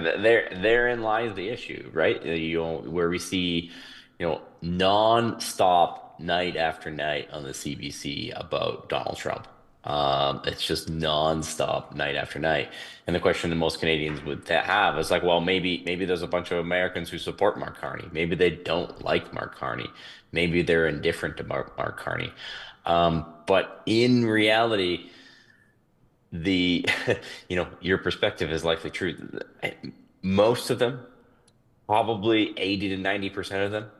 And therein lies the issue, right? Where we see, non-stop night after night on the CBC about Donald Trump. It's just non-stop night after night. And the question that most Canadians would have is like, well, maybe there's a bunch of Americans who support Mark Carney. Maybe they don't like Mark Carney. Maybe they're indifferent to Mark Carney. But in reality, the your perspective is likely true. Most of them, probably 80 to 90% of them,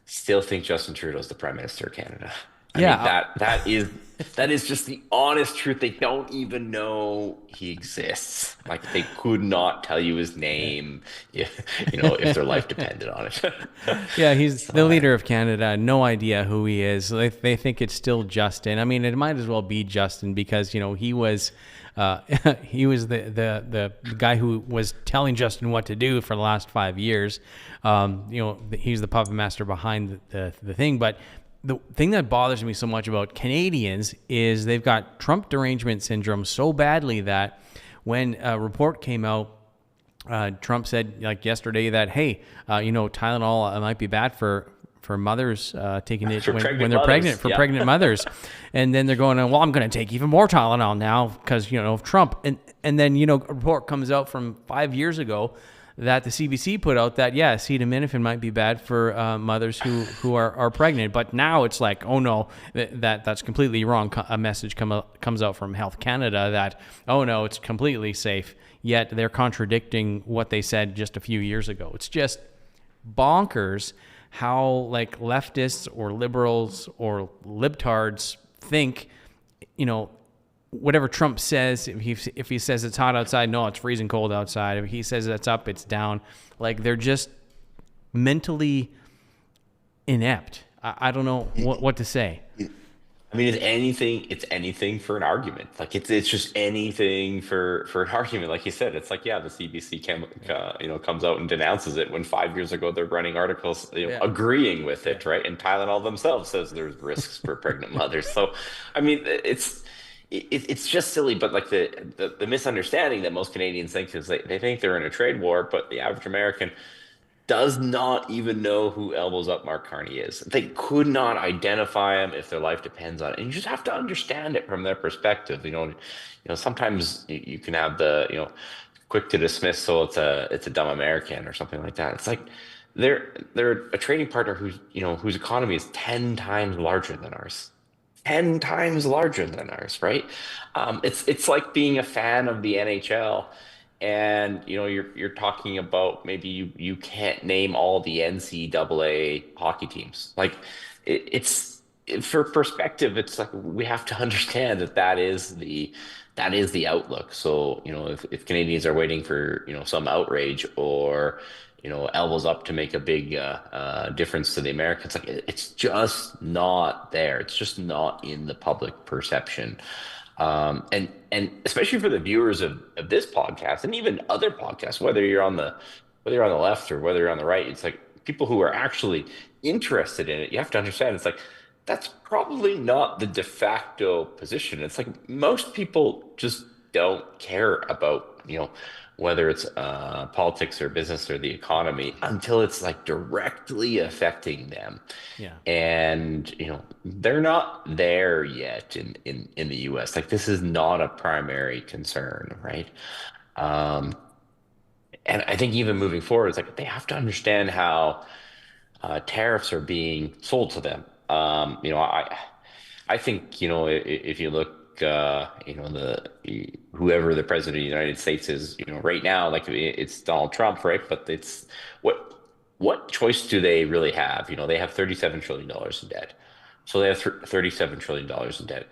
still think Justin Trudeau's the Prime Minister of Canada. I Yeah, mean, that is just the honest truth. They don't even know he exists. Like they could not tell you his name if their life depended on it. yeah, he's the So leader of Canada. No idea who he is. They think it's still Justin. I mean, it might as well be Justin because he was, he was the guy who was telling Justin what to do for the last 5 years. He's the puppet master behind the thing. But the thing that bothers me so much about Canadians is they've got Trump derangement syndrome so badly that when a report came out, Trump said like yesterday that, hey, Tylenol might be bad for mothers taking it for when pregnant they're pregnant, mothers, for yeah. pregnant mothers. And then they're going, well, I'm going to take even more Tylenol now because, of Trump. And then, a report comes out from 5 years ago that the CBC put out that, yeah, acetaminophen might be bad for mothers who are pregnant. But now it's like, oh, no, that's completely wrong. A message comes out from Health Canada that, oh, no, it's completely safe. Yet they're contradicting what they said just a few years ago. It's just bonkers how like leftists or liberals or libtards think, whatever Trump says, if he says it's hot outside, no, it's freezing cold outside. If he says it's up, it's down. Like they're just mentally inept. I don't know what to say. I mean, it's anything for an argument. Like it's just anything for an argument. Like you said, it's like, yeah, the CBC Yeah. comes out and denounces it when 5 years ago they're running articles, Yeah. agreeing with Yeah. it, right? And Tylenol themselves says there's risks for pregnant mothers. So, I mean, it's just silly. But like the misunderstanding that most Canadians think is they think they're in a trade war, but the average American does not even know who elbows up Mark Carney is. They could not identify him if their life depends on it. And you just have to understand it from their perspective. Sometimes you can have the, quick to dismiss, so it's a dumb American or something like that. It's like they're a trading partner whose economy is 10 times larger than ours. 10 times larger than ours, right? It's like being a fan of the NHL and you're talking about maybe you can't name all the NCAA hockey teams. Like for perspective, it's like we have to understand that is the outlook. So, if Canadians are waiting for, some outrage or, elbows up to make a big difference to the Americans, like it's just not there. It's just not in the public perception. And especially for the viewers of this podcast and even other podcasts, whether you're on the left or whether you're on the right, it's like people who are actually interested in it, you have to understand it's like that's probably not the de facto position. It's like most people just don't care about, whether it's politics or business or the economy until it's like directly affecting them. Yeah. And, they're not there yet in the US. Like this is not a primary concern, right? Um, and I think even moving forward, it's like they have to understand how tariffs are being sold to them. I think if you look, whoever the president of the United States is, right now, like it's Donald Trump, right? But it's what choice do they really have? They have $37 trillion in debt, so they have $37 trillion in debt.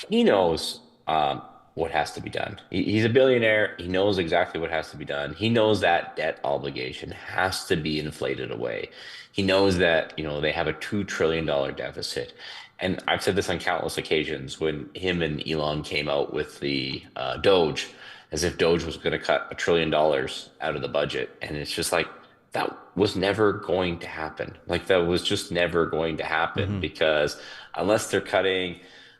He knows what has to be done. He's a billionaire. He knows exactly what has to be done. He knows that debt obligation has to be inflated away. He knows that, they have a $2 trillion deficit. And I've said this on countless occasions when him and Elon came out with the Doge, as if Doge was going to cut $1 trillion out of the budget. And it's just like, that was never going to happen. Like that was just never going to happen Hmm. because unless they're cutting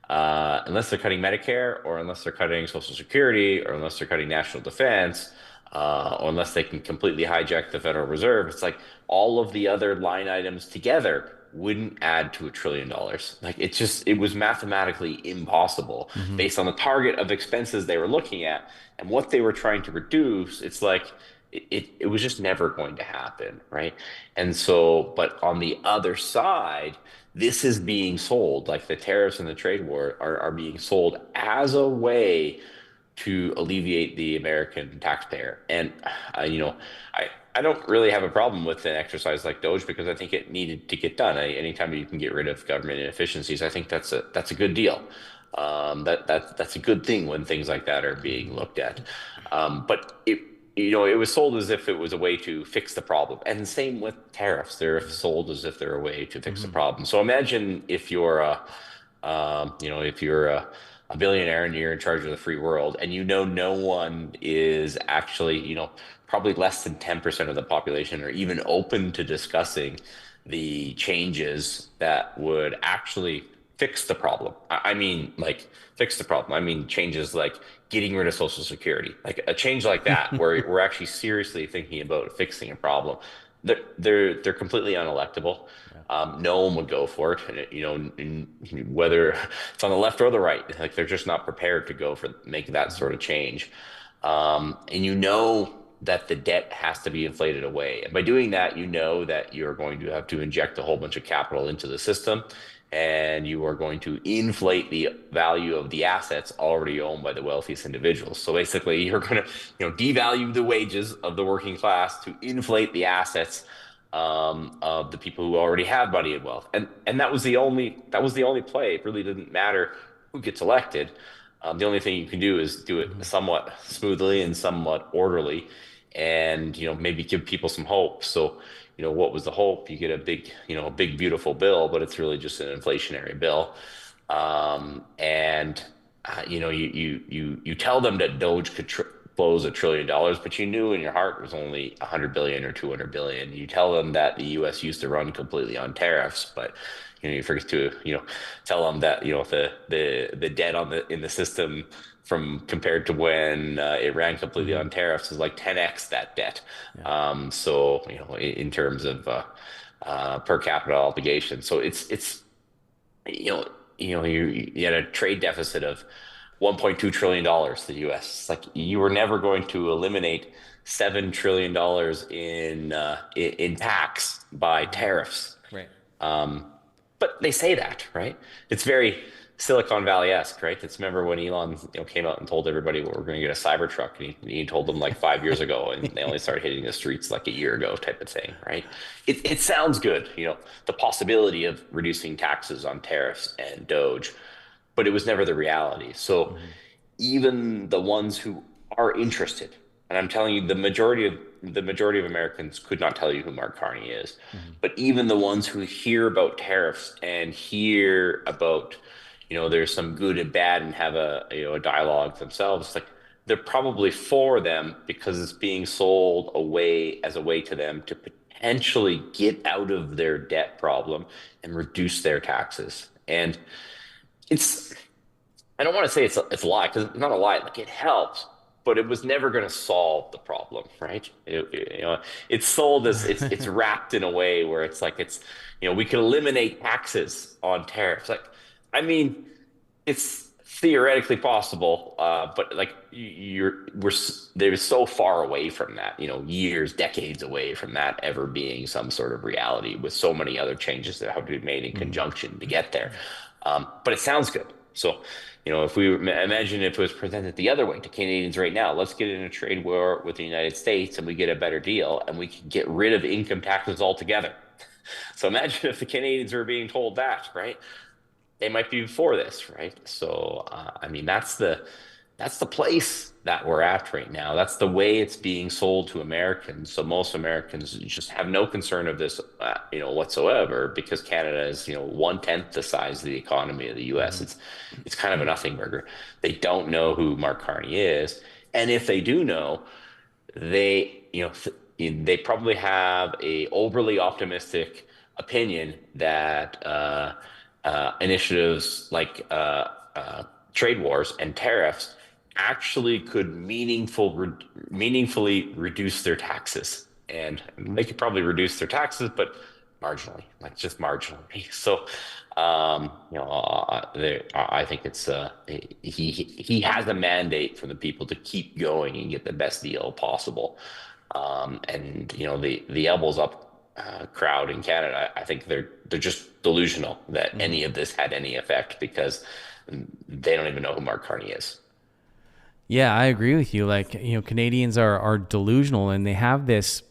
unless they're cutting Medicare or unless they're cutting Social Security or unless they're cutting national defense, unless they can completely hijack the Federal Reserve. It's like all of the other line items together wouldn't add to $1 trillion. Like it was mathematically impossible Mm-hmm. based on the target of expenses they were looking at and what they were trying to reduce. It's like it was just never going to happen, right? And so, but on the other side, this is being sold, like the tariffs and the trade war are being sold as a way to alleviate the American taxpayer. And you know, I don't really have a problem with an exercise like Doge because I think it needed to get done. Anytime you can get rid of government inefficiencies, I think that's a good deal. That's a good thing when things like that are being looked at. But it was sold as if it was a way to fix the problem. And same with tariffs. They're sold as if they're a way to fix the Mm-hmm. problem. So imagine if you're if you're a billionaire and you're in charge of the free world, and no one is actually, probably less than 10% of the population are even open to discussing the changes that would actually fix the problem. I mean, like fix the problem. I mean, changes like getting rid of Social Security, like a change like that, where we're actually seriously thinking about fixing a problem. They're completely unelectable. Yeah. No one would go for it, and whether it's on the left or the right, like they're just not prepared to go for make that Mm-hmm. sort of change. And that the debt has to be inflated away, and by doing that, that you're going to have to inject a whole bunch of capital into the system, and you are going to inflate the value of the assets already owned by the wealthiest individuals. So basically, you're going to devalue the wages of the working class to inflate the assets of the people who already have money and wealth. And that was the only play. It really didn't matter who gets elected. The only thing you can do is do it Mm-hmm. somewhat smoothly and somewhat orderly, and maybe give people some hope. So what was the hope? You get a big beautiful bill, but it's really just an inflationary bill. And you tell them that Doge could close $1 trillion, but you knew in your heart it was only 100 billion or 200 billion. You tell them that the U.S. used to run completely on tariffs, but you forget to tell them that the debt in the system from compared to when it ran completely Mm-hmm. on tariffs is like 10x that debt. Yeah. So in terms of per capita obligation, so it's you know, you had a trade deficit of $1.2 trillion to the US. It's like you were never going to eliminate $7 trillion in tax by Mm-hmm. tariffs. Right. But they say that, right? It's very Silicon Valley-esque, right? It's remember when Elon, came out and told everybody what we're going to get a Cybertruck, and he told them like 5 years ago, and they only started hitting the streets like a year ago, type of thing, right? It sounds good, the possibility of reducing taxes on tariffs and Doge, but it was never the reality. So Mm-hmm. even the ones who are interested, and I'm telling you, the majority of Americans could not tell you who Mark Carney is, Mm-hmm. but even the ones who hear about tariffs and hear about, there's some good and bad and have a dialogue themselves, like they're probably for them because it's being sold away as a way to them to potentially get out of their debt problem and reduce their taxes. And it's I don't want to say it's a lie because it's not a lie. Like it helps, but it was never going to solve the problem, right? It's sold as it's wrapped in a way where it's like we could eliminate taxes on tariffs. Like, I mean, it's theoretically possible, but like they're so far away from that. Years, decades away from that ever being some sort of reality. With so many other changes that have to be made in Mm-hmm. conjunction to get there. But it sounds good. So, if we imagine if it was presented the other way to Canadians right now, let's get in a trade war with the United States and we get a better deal and we can get rid of income taxes altogether. So imagine if the Canadians were being told that, right? They might be for this, right? So, I mean, that's the place that we're at right now. That's the way it's being sold to Americans. So most Americans just have no concern of this, whatsoever, because Canada is, 1/10 the size of the economy of the U.S. Mm-hmm. It's kind of a nothing burger. They don't know who Mark Carney is, and if they do know, they probably have a overly optimistic opinion that initiatives like trade wars and tariffs actually could meaningfully reduce their taxes. And they could probably reduce their taxes, but marginally, like just marginally. So, I think he has a mandate from the people to keep going and get the best deal possible. And the elbows up crowd in Canada, I think they're just delusional that Mhm. any of this had any effect because they don't even know who Mark Carney is. Yeah, I agree with you. Like, Canadians are delusional, and they have this,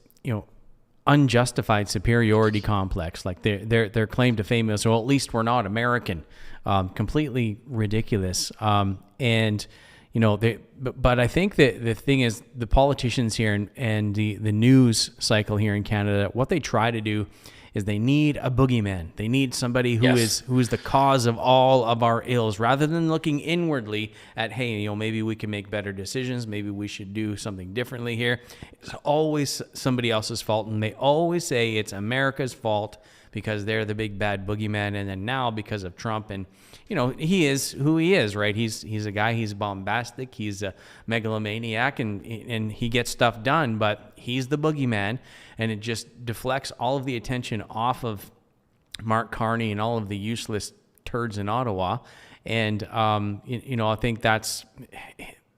unjustified superiority complex. Like their claim to fame is, well, at least we're not American. Completely ridiculous. And but I think that the thing is, the politicians here and the news cycle here in Canada, what they try to do is they need a boogeyman. They need somebody Yes. who is the cause of all of our ills, rather than looking inwardly at, hey, maybe we can make better decisions. Maybe we should do something differently here. It's always somebody else's fault, and they always say it's America's fault because they're the big bad boogeyman. And then now, because of Trump, and he is who he is, right? He's a guy. He's bombastic. He's a megalomaniac, and he gets stuff done. But he's the boogeyman, and it just deflects all of the attention off of Mark Carney and all of the useless turds in Ottawa. And I think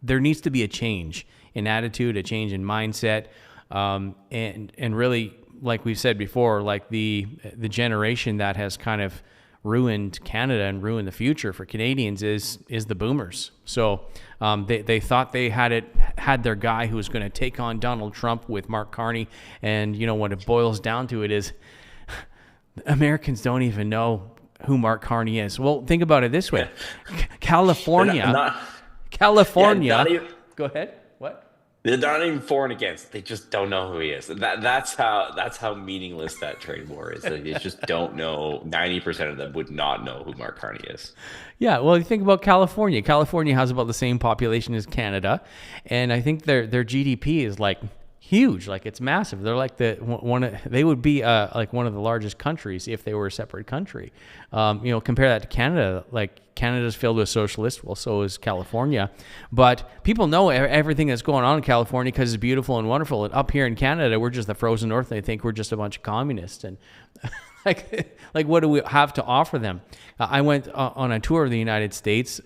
there needs to be a change in attitude, a change in mindset, and really, like we've said before, like the generation that has kind of ruined Canada and ruined the future for Canadians is the boomers. So they thought they had their guy who was going to take on Donald Trump with Mark Carney, and what it boils down to, it is Americans don't even know who Mark Carney is. Well, think about it this way: California, Yeah, California. Go ahead. What? they're not even for and against. They just don't know who he is. That's how meaningless that trade war is. They just don't know. 90% of them would not know who Mark Carney is. Yeah, well, you think about California. California has about the same population as Canada, and I think their GDP is like huge, like it's massive. They're like they would be like one of the largest countries if they were a separate country. Compare that to Canada. Like Canada's filled with socialists, well, so is California. But people know everything that's going on in California because it's beautiful and wonderful. And up here in Canada, we're just the frozen north. They think we're just a bunch of communists, and like what do we have to offer them? I went on a tour of the United States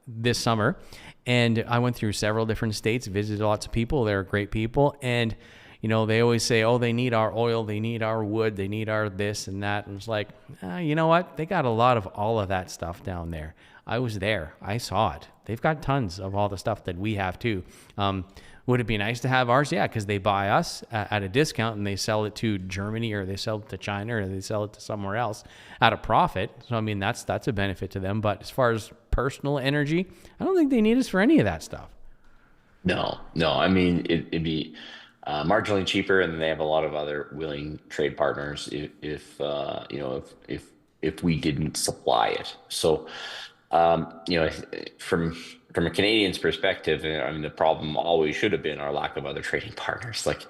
this summer, and I went through several different states, visited lots of people. They're great people, and they always say, oh, they need our oil, they need our wood, they need our this and that. And it's like, you know what? They got a lot of all of that stuff down there. I was there. I saw it. They've got tons of all the stuff that we have too. Would it be nice to have ours? Yeah, because they buy us at a discount and they sell it to Germany, or they sell it to China, or they sell it to somewhere else at a profit. So, I mean, that's a benefit to them. But as far as personal energy, I don't think they need us for any of that stuff. No, no. I mean, it'd be marginally cheaper, and they have a lot of other willing trade partners if we didn't supply it. So, from a Canadian's perspective, I mean, the problem always should have been our lack of other trading partners. Like,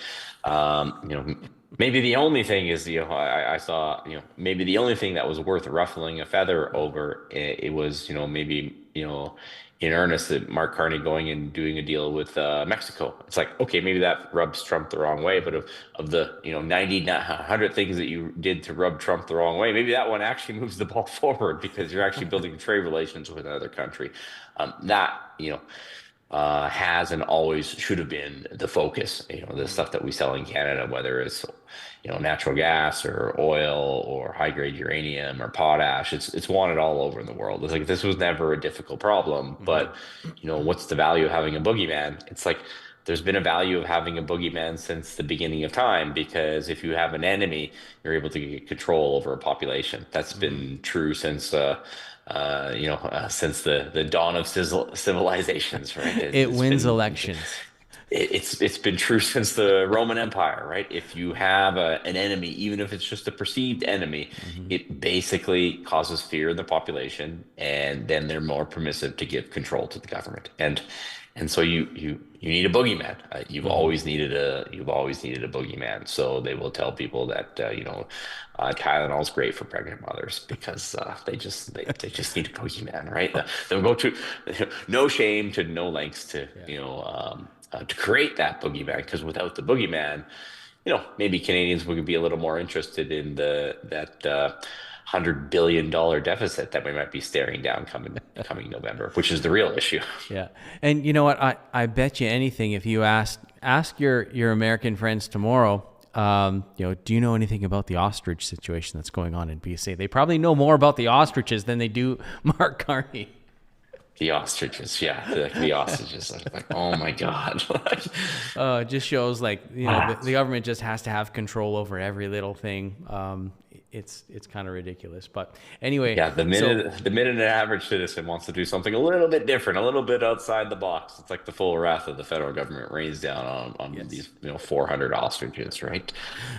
maybe the only thing is, I saw, maybe the only thing that was worth ruffling a feather over, it was, maybe, in earnest, that Mark Carney going and doing a deal with Mexico. It's like, okay, maybe that rubs Trump the wrong way, but of the 90, 100 things that you did to rub Trump the wrong way, maybe that one actually moves the ball forward because you're actually building trade relations with another country. That has and always should have been the focus. The stuff that we sell in Canada, whether it's natural gas or oil or high grade uranium or potash, it's wanted all over in the world. It's like this was never a difficult problem, Mhm. but what's the value of having a boogeyman? It's like there's been a value of having a boogeyman since the beginning of time, because if you have an enemy, you're able to get control over a population. That's Mhm. been true since the dawn of civilizations, right? It wins elections. It's been true since the Roman Empire, right? If you have an enemy, even if it's just a perceived enemy, Mhm. it basically causes fear in the population, and then they're more permissive to give control to the government. And so you need a boogeyman. You've always needed a boogeyman. So they will tell people that Tylenol is great for pregnant mothers because they just need a boogeyman, right? They'll go to no shame to no lengths to Yeah. to create that boogeyman, because without the boogeyman, maybe Canadians would be a little more interested in the that $100 billion deficit that we might be staring down coming November, which is the real issue. Yeah. And you know what? I bet you anything if you ask your American friends tomorrow, do you know anything about the ostrich situation that's going on in BC? They probably know more about the ostriches than they do Mark Carney. The ostriches, yeah, the ostriches. Like, oh my God. It just shows like, the government just has to have control over every little thing. It's kind of ridiculous, but anyway. Yeah, the minute an average citizen wants to do something a little bit different, a little bit outside the box, it's like the full wrath of the federal government rains down on Yes. these 400 ostriches, right?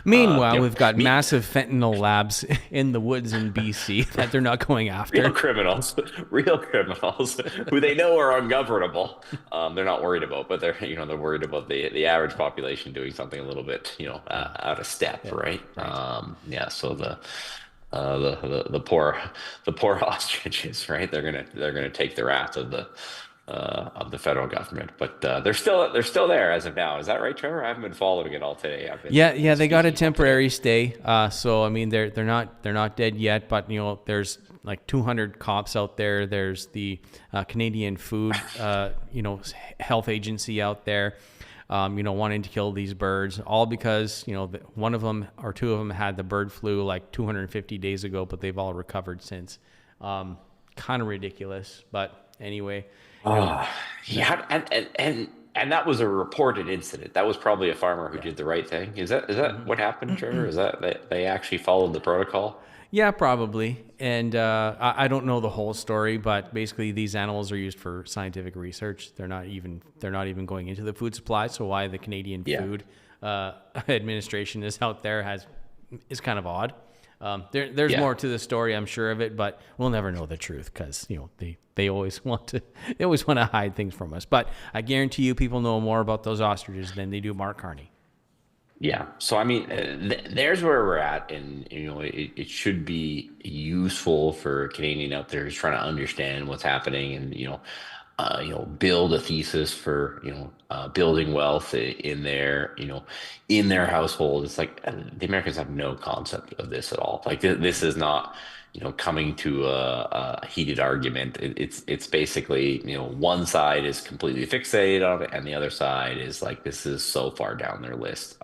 Meanwhile, we've got massive fentanyl labs in the woods in BC that they're not going after. Real criminals who they know are ungovernable. They're not worried about, but they're worried about the average population doing something a little bit out of step, Yeah, right? right. Yeah. So the poor ostriches, right? They're gonna take the wrath of the federal government, but they're still there as of now. Is that right, Trevor? I haven't been following it all today. I've Yeah, been they got a speaking all today. temporary stay. So I mean, they're not dead yet, but there's like 200 cops out there. There's the Canadian Food, Health Agency out there, wanting to kill these birds, all because one of them or two of them had the bird flu like 250 days ago, but they've all recovered since. Kind of ridiculous, but anyway, Yeah, and that was a reported incident. That was probably a farmer who yeah. did the right thing. Is that what happened, Trevor? Is that they actually followed the protocol? Yeah, probably. And I don't know the whole story, but basically these animals are used for scientific research. They're not even going into the food supply. So why the Canadian Yeah. Food Administration is out there is kind of odd. There's Yeah. more to the story, I'm sure of it, but we'll never know the truth because they always want to hide things from us. But I guarantee you, people know more about those ostriches than they do Mark Carney. Yeah. So I mean, there's where we're at, and it should be useful for a Canadian out there who's trying to understand what's happening, and build a thesis for building wealth in their household. It's like the Americans have no concept of this at all. Like this is not coming to a heated argument. It's basically one side is completely fixated on it, and the other side is like this is so far down their list.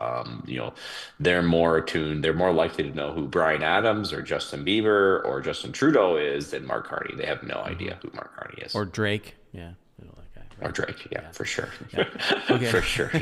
They're more attuned. They're more likely to know who Brian Adams or Justin Bieber or Justin Trudeau is than Mark Carney. They have no Hmm. idea who Mark Carney is. Or Drake. Yeah, that guy, Or right? Drake, yeah, Yeah. for sure. Yeah. Okay. For sure, yeah.